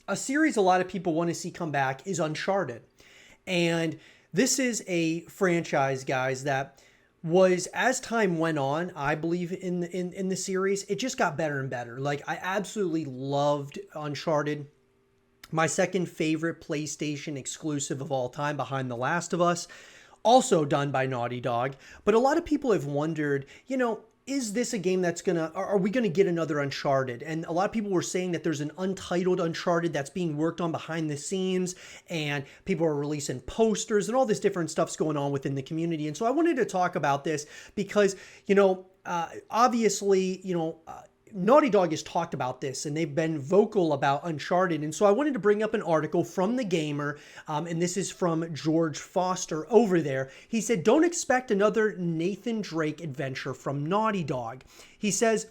a series a lot of people want to see come back is Uncharted. And this is a franchise, guys, that was, as time went on, I believe in the series, it just got better and better. Like, I absolutely loved Uncharted. My second favorite PlayStation exclusive of all time, behind The Last of Us, also done by Naughty Dog. But a lot of people have wondered, is this a game that's are we gonna get another Uncharted? And a lot of people were saying that there's an Untitled Uncharted that's being worked on behind the scenes, and people are releasing posters and all this different stuff's going on within the community. And so I wanted to talk about this because, obviously, Naughty Dog has talked about this and they've been vocal about Uncharted. And so I wanted to bring up an article from The Gamer, and this is from George Foster over there. He said, don't expect another Nathan Drake adventure from Naughty Dog. He says,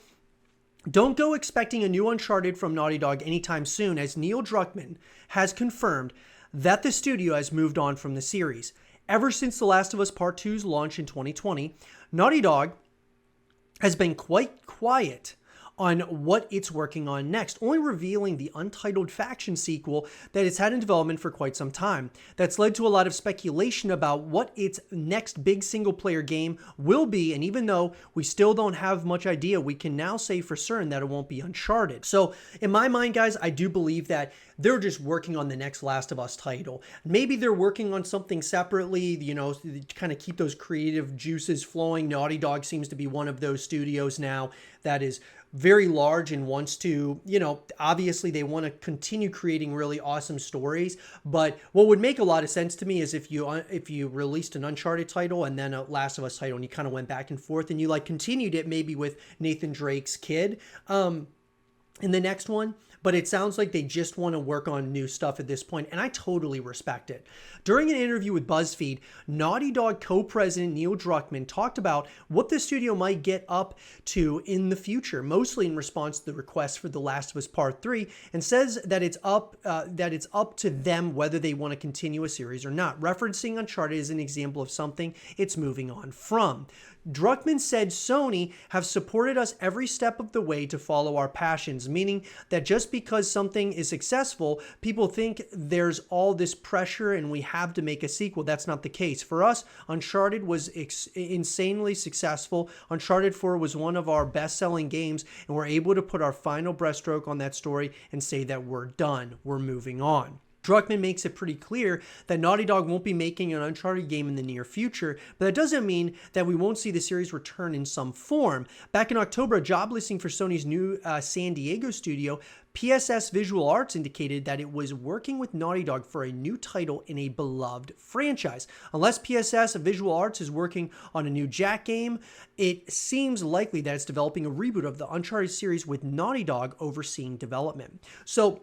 don't go expecting a new Uncharted from Naughty Dog anytime soon, as Neil Druckmann has confirmed that the studio has moved on from the series. Ever since The Last of Us Part 2's launch in 2020, Naughty Dog has been quite quiet on what it's working on next, only revealing the Untitled Faction sequel that it's had in development for quite some time. That's led to a lot of speculation about what its next big single-player game will be, and even though we still don't have much idea, we can now say for certain that it won't be Uncharted. So in my mind, guys, I do believe that they're just working on the next Last of Us title. Maybe they're working on something separately, to kind of keep those creative juices flowing. Naughty Dog seems to be one of those studios now that is very large and wants to, obviously they want to continue creating really awesome stories. But what would make a lot of sense to me is if you released an Uncharted title and then a Last of Us title, and you kind of went back and forth, and you continued it maybe with Nathan Drake's kid in the next one. But it sounds like they just want to work on new stuff at this point, and I totally respect it. During an interview with BuzzFeed, Naughty Dog co-president Neil Druckmann talked about what the studio might get up to in the future, mostly in response to the request for The Last of Us Part 3, and says that it's up to them whether they want to continue a series or not, referencing Uncharted as an example of something it's moving on from. Druckmann said Sony have supported us every step of the way to follow our passions, meaning that just because something is successful, people think there's all this pressure and we have to make a sequel. That's not the case. For us, Uncharted was insanely successful. Uncharted 4 was one of our best-selling games, and we're able to put our final breaststroke on that story and say that we're done. We're moving on. Druckmann makes it pretty clear that Naughty Dog won't be making an Uncharted game in the near future, but that doesn't mean that we won't see the series return in some form. Back in October, a job listing for Sony's new San Diego studio, PSS Visual Arts indicated that it was working with Naughty Dog for a new title in a beloved franchise. Unless PSS Visual Arts is working on a new Jack game, it seems likely that it's developing a reboot of the Uncharted series with Naughty Dog overseeing development. So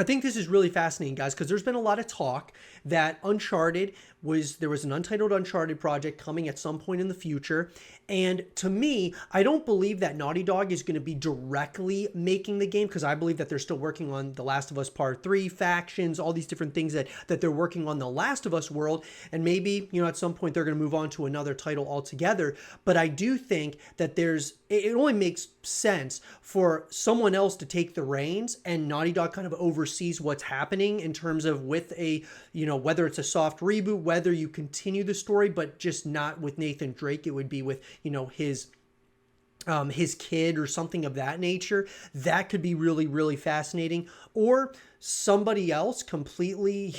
I think this is really fascinating, guys, because there's been a lot of talk that there was an Untitled Uncharted project coming at some point in the future. And to me, I don't believe that Naughty Dog is going to be directly making the game, because I believe that they're still working on The Last of Us Part 3, factions, all these different things that they're working on The Last of Us world. And maybe, at some point they're going to move on to another title altogether. But I do think that it only makes sense for someone else to take the reins, and Naughty Dog kind of oversees what's happening in terms of with a, whether it's a soft reboot, whether you continue the story, but just not with Nathan Drake. It would be with, his kid or something of that nature. That could be really, really fascinating. Or somebody else completely,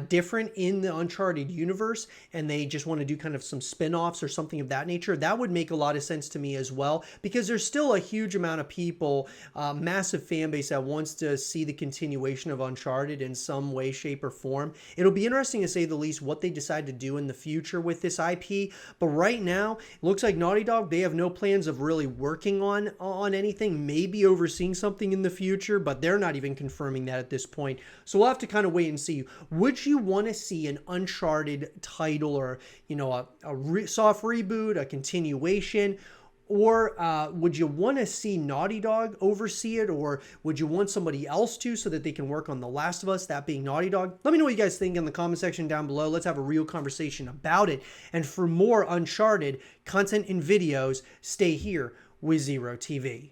different in the Uncharted universe, and they just want to do kind of some spin-offs or something of that nature. That would make a lot of sense to me as well, because there's still a huge amount of people, massive fan base that wants to see the continuation of Uncharted in some way, shape, or form. It'll be interesting to say the least what they decide to do in the future with this IP, but right now, it looks like Naughty Dog, they have no plans of really working on anything, maybe overseeing something in the future, but they're not even confirming that at this point. So we'll have to kind of wait and see. Would you want to see an Uncharted title, or a soft reboot, a continuation, or would you want to see Naughty Dog oversee it, or would you want somebody else to, so that they can work on The Last of Us, that being Naughty Dog? Let me know what you guys think in the comment section down below. Let's have a real conversation about it. And for more Uncharted content and videos, stay here with zrotv.